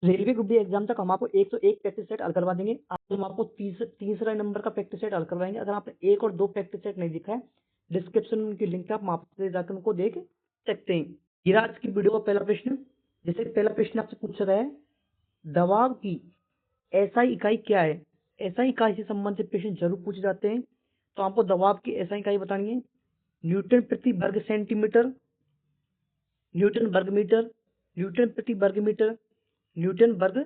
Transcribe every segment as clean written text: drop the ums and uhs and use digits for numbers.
Railway group D exam तक हम आपको 101 प्रैक्टिस सेट हल करवा देंगे। आज हम आपको तीसरा नंबर का प्रैक्टिस सेट हल करवाएंगे। अगर आपने 1 और 2 प्रैक्टिस सेट नहीं दिखा है, डिस्क्रिप्शन में उनकी लिंक है, आप वहां से जाकर उनको देख सकते हैं। ये आज की वीडियो का पहला प्रश्न। जैसे पहला प्रश्न आपसे पूछ रहा है, दबाव की एसआई इकाई क्या है। एसआई इकाई से संबंधित प्रश्न जरूर पूछे जाते हैं, तो आपको दबाव की एसआई इकाई बतानी है। न्यूटन प्रति वर्ग सेंटीमीटर, न्यूटन वर्ग मीटर, न्यूटन प्रति वर्ग मीटर, न्यूटन वर्ग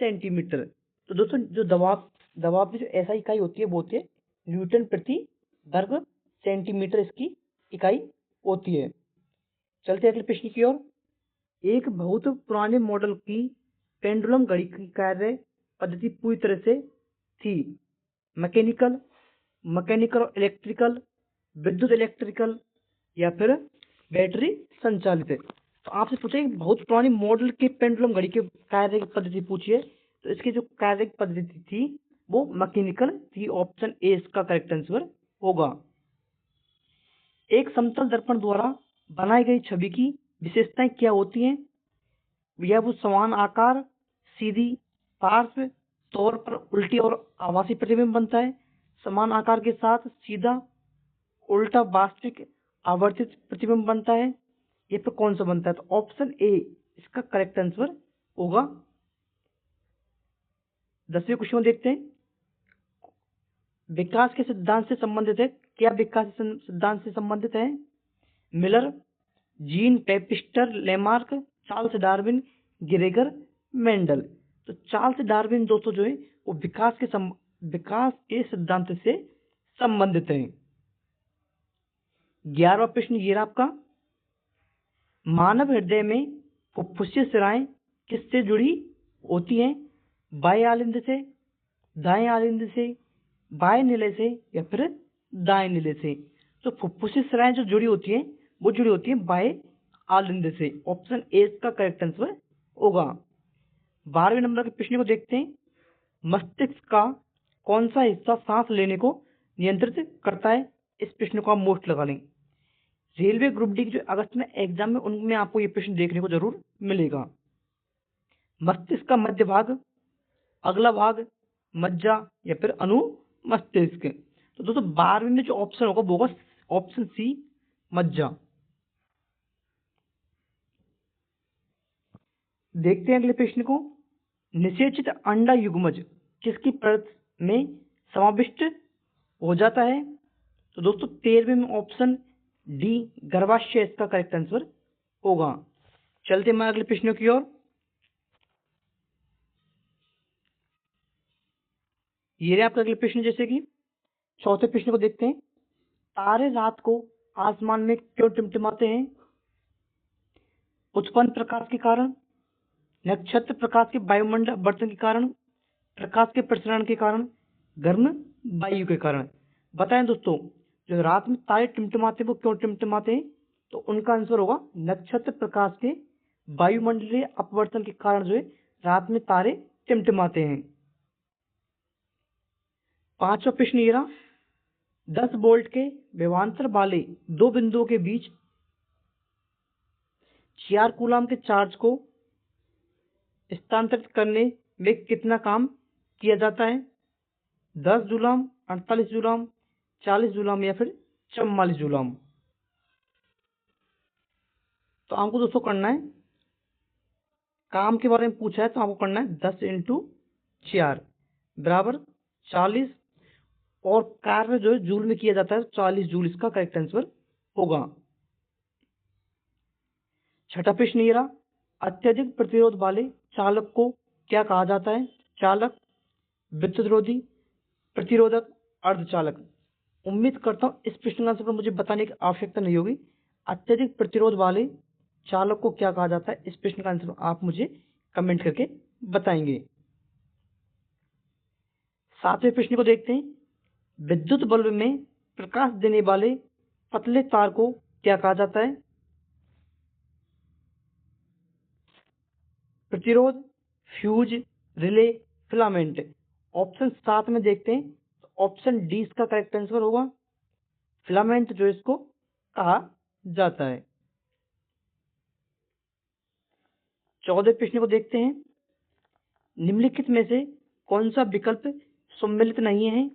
सेंटीमीटर। तो दोस्तों जो दबाव की जो एसआई इकाई होती है वो होती है न्यूटन प्रति वर्ग सेंटीमीटर, इसकी इकाई होती है। चलते हैं अगले प्रश्न की ओर। एक बहुत पुराने मॉडल की पेंडुलम घड़ी की कार्य पद्धति पूरी तरह से थी। मैकेनिकल, मैकेनिकल और इलेक्ट्रिकल, विद्युत इलेक्ट्रिकल, या फिर बैटरी संचालित है। तो आपसे पूछे बहुत पुरानी मॉडल के पेंडुलम घड़ी के कार्य की पद्धति पूछी है, तो इसकी जो कार्य की पद्धति थी वो मैकेनिकल थी। ऑप्शन ए इसका करेक्ट आंसर होगा। एक समतल दर्पण द्वारा बनाई गई छवि की विशेषताएं क्या होती हैं। यह वो समान आकार, सीधी, पार्श्व तौर पर उल्टी और आभासी प्रतिबिंब बनता है। समान आकार के साथ सीधा, उल्टा वास्तविक आवर्तित प्रतिबिंब बनता है। ये पे कौन सा बनता है, तो ऑप्शन ए इसका करेक्ट आंसर होगा। 10वें क्वेश्चन देखते हैं। विकास के सिद्धांत से संबंधित है। क्या विकास सिद्धांत से संबंधित है। Miller, Jean Baptiste Lamarck, Charles Darwin, Gregor Mendel. तो चार्ल्स डार्विन दोस्तों जो है वो विकास के सिद्धांत से संबंधित है। 11वां प्रश्न ये रहा आपका। मानव हृदय में फुफ्फुसीय शिराएं किससे जुड़ी होती हैं। बाएं आलिंद से, दाएं आलिंद से, बाएं निले से, या फिर दाएं निले से। तो फुफ्फुसीय शिराएं जो जुड़ी होती हैं वो जुड़ी होती हैं बाएं आलिंद से। ऑप्शन ए इसका करेक्ट आंसर होगा। 12वें नंबर के प्रश्न को देखते हैं। मस्तिष्क का कौन सा हिस्सा सांस लेने को नियंत्रित करता है। इस प्रश्न को आप मोस्ट लगा लें। रेलवे ग्रुप डी की जो अगस्त में एग्जाम में उनमें आपको ये प्रश्न देखने को जरूर मिलेगा। मस्तिष्क का मध्य भाग, अगला भाग, मज्जा, या फिर अनुमस्तिष्क। तो दोस्तों 12वीं में जो ऑप्शन होगा वो होगा ऑप्शन सी, मज्जा। देखते हैं अगले प्रश्न को। निषेचित अंडा युग्मज किसकी परत में समाविष्ट हो जाता है। तो दोस्तों 13वें में ऑप्शन डी गर्भाशय इसका करेक्ट आंसर होगा। चलते हैं अगले प्रश्नों की ओर। ये रहे आपका अगले प्रश्न। जैसे कि चौथे प्रश्न को देखते हैं। तारे रात को आसमान में क्यों टिमटिमाते हैं। उत्पन्न प्रकाश के कारण, नक्षत्र प्रकाश के वायुमंडल अपवर्तन के कारण, प्रकाश के प्रसरण के कारण, गर्म वायु के कारण। बताएं दोस्तों जो रात में तारे टिमटिमाते हैं वो क्यों टिमटिमाते हैं, तो उनका आंसर होगा नक्षत्र प्रकाश के वायुमंडलीय अपवर्तन के कारण जो है रात में तारे टिमटिमाते हैं। 5वां प्रश्न ये रहा। 10 वोल्ट के विभवांतर वाले दो बिंदुओं के बीच 4 कूलाम के चार्ज को स्थानांतरित करने में कितना काम किया जाता है। 10 जूलम, 48 जूलम, 40 जूलम, या फिर 44 जूलम। तो आपको दोस्तों करना है, काम के बारे में पूछा है तो आपको करना है 10 × 4 बराबर 40, और कार्य जो है जूल में किया जाता है 40 जूल इसका करेक्ट आंसर होगा। 6वां प्रश्न ये रहा। अत्यधिक प्रतिरोध वाले चालक को क्या कहा जाता है। चालक, विद्युतरोधी, प्रतिरोधक, अर्धचालक। उम्मीद करता हूं इस प्रश्न का आंसर पर मुझे बताने की आवश्यकता नहीं होगी। अत्यधिक प्रतिरोध वाले चालक को क्या कहा जाता है, इस प्रश्न का आंसर आप मुझे कमेंट करके बताएंगे। 7वें प्रश्न को देखते हैं। विद्युत बल्ब में प्रकाश देने वाले पतले तार को क्या कहा जाता है। प्रतिरोध, फ्यूज, रिले, फिलामेंट। ऑप्शन 7 में देखते हैं तो ऑप्शन डी इसका करेक्ट आंसर होगा। फिलामेंट जो इसको कहा जाता है। 14वें प्रश्न को देखते हैं। निम्नलिखित में से कौन सा विकल्प सम्मिलित नहीं है?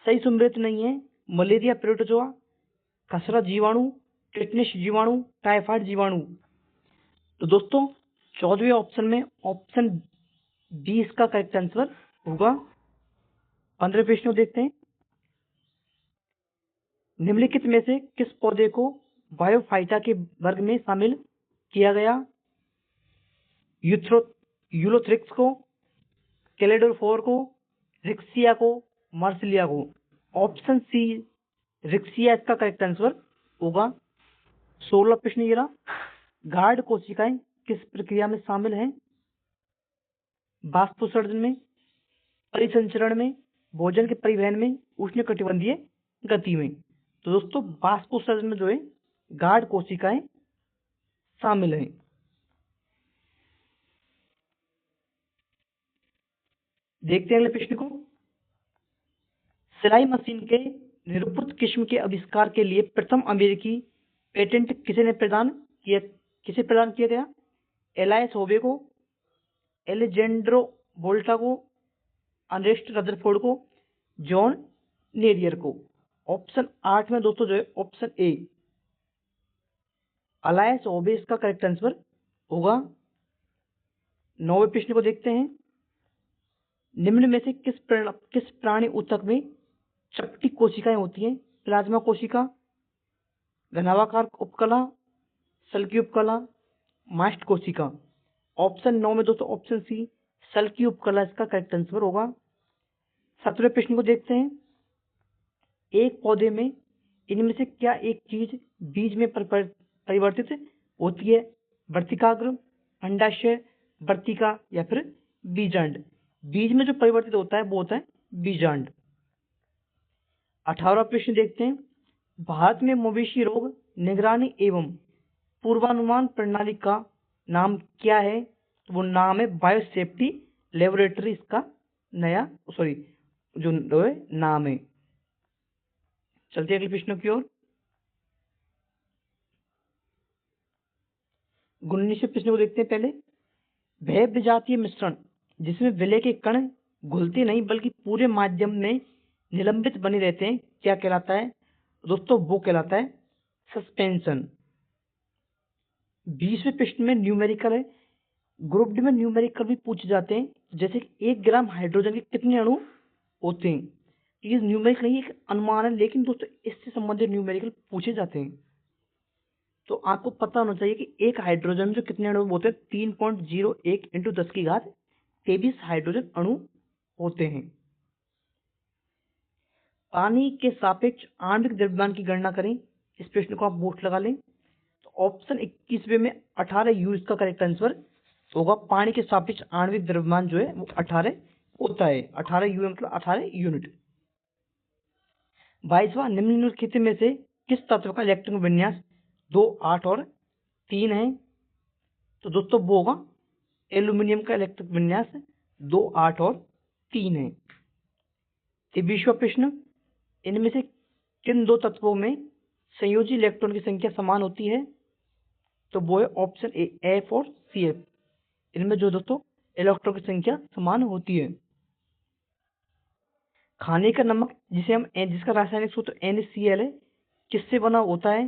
सही सम्मिलित नहीं है मलेरिया प्रोटोजोआ, खसरा जीवाणु, टिटनिस जीवाणु, टाइफाइड जीवाणु। तो दोस्तों 14वें ऑप्शन में ऑप्शन बी इसका करेक्ट आंसर होगा। 15वें प्रश्न को देखते हैं। निम्नलिखित में से किस पौधे को बायोफाइटा के वर्ग में शामिल किया गया? यूलोथ्रिक्स को, कैलेडोफोर को, रिक्सिया को, मार्सिलिया को। ऑप्शन सी रिक्सिया इसका करेक्ट आंसर होगा। 16 प्रश्न ये रहा। गार्ड कोशिकाएं किस प्रक्रिया में शामिल हैं? वाष्पोत्सर्जन में, परिसंचरण में, भोजन के परिवहन में, उष्णकटिबंधीय गति में। तो दोस्तों वाष्पोत्सर्जन में जो है गार्ड कोशिकाएं शामिल हैं। देखते हैं अगले प्रश्न को। सिलाई मशीन के निरूपित किस्म के आविष्कार के लिए प्रथम अमेरिकी पेटेंट किसे प्रदान किया गया? एलाइस होबे को, एलेजेंड्रो वोल्टा को, अर्नेस्ट रदरफोर्ड को, जॉन नेरियर को। ऑप्शन 8 में दोस्तों जो है ऑप्शन ए अलायस होबे इसका करेक्ट आंसर होगा। 9वें प्रश्न को देखते हैं। निम्न में से किस प्राणी ऊतक में चपटी कोशिकाएं होती हैं? प्लाज्मा कोशिका, घनाभाकार उपकला, सल्की उपकला, मास्ट कोशिका। ऑप्शन 9 में दोस्तों ऑप्शन सी सल्की उपकला इसका करेक्ट आंसर होगा। 17वें प्रश्न को देखते हैं। एक पौधे में इनमें से क्या एक चीज बीज में परिवर्तित होती है? वर्तिकाग्र, अंडाशय, वर्तिका या फिर बीजांड। बीज में जो परिवर्तित होता है वो होता है बीजांड। 18वां प्रश्न देखते हैं। भारत में मवेशी रोग निगरानी एवं पूर्वानुमान प्रणाली का नाम क्या है? तो वो नाम है बायोसेफ्टी लेबोरेटरी इसका जो नाम है। चलते अगले प्रश्नों की ओर। 19वें प्रश्न को देखते हैं। पहले भय विजातीय मिश्रण जिसमें विलय के कण घुलते नहीं बल्कि पूरे माध्यम में निलंबित बने रहते हैं क्या कहलाता है? दोस्तों वो कहलाता है सस्पेंशन। 20वें प्रश्न में न्यूमेरिकल है। ग्रुप डी में न्यूमेरिकल भी पूछे जाते हैं, जैसे कि 1 ग्राम हाइड्रोजन के कितने अणु होते हैं। ये न्यूमेरिकल नहीं एक अनुमान है, लेकिन दोस्तों इससे संबंधित न्यूमेरिकल पूछे जाते हैं। तो आपको पता होना चाहिए कि एक हाइड्रोजन में जो कितने अणु होते हैं 3.01 × 10⁻23 हाइड्रोजन अणु होते हैं। पानी के सापेक्ष आणविक द्रव्यमान की गणना करें। इस प्रश्न को आप बोट लगा लें। तो ऑप्शन 21वें में 18 यू इसका करेक्ट आंसर होगा। पानी के सापेक्ष आणविक द्रव्यमान जो है वो 18 होता है। 18 यू मतलब 18 यूनिट। 22वां निम्नलिखित में से किस तत्व का इलेक्ट्रॉन विन्यास 2, 8 और 3 है? तो दोस्तों वो होगा एल्यूमिनियम का इलेक्ट्रिक विन्यास 2, 8 और 3 है। 23वां प्रश्न। इनमें से किन दो तत्वों में संयोजी इलेक्ट्रॉन की संख्या समान होती है? तो वो है ऑप्शन ए एफ और सी एफ। इनमें जो दोस्तों इलेक्ट्रॉन की संख्या समान होती है। खाने का नमक जिसका रासायनिक सूत्र NaCl है किससे बना होता है?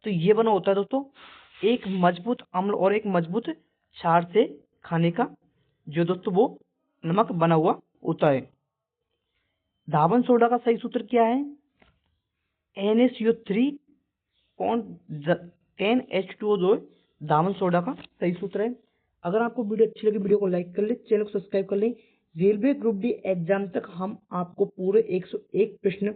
तो ये बना होता है दोस्तों एक मजबूत अम्ल और एक मजबूत क्षार से खाने का जो दोस्तों वो नमक बना हुआ होता है। धावन सोडा का सही सूत्र क्या है? NaCO3 10H2O जो धावन सोडा का सही सूत्र है। अगर आपको वीडियो अच्छी लगी वीडियो को लाइक कर ले, चैनल को सब्सक्राइब कर ले। रेलवे ग्रुप डी एग्जाम तक हम आपको पूरे 101 प्रश्न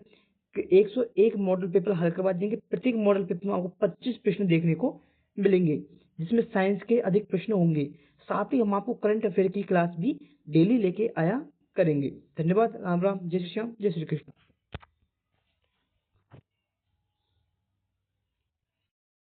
101 मॉडल पेपर हल करवा देंगे। प्रत्येक मॉडल पेपर में आपको 25 प्रश्न देखने को मिलेंगे, जिसमें साइंस के अधिक प्रश्न होंगे। साथ ही हम आपको करंट अफेयर की क्लास भी डेली लेके आया करेंगे। धन्यवाद। राम राम, जय श्री श्याम, जय श्री कृष्ण।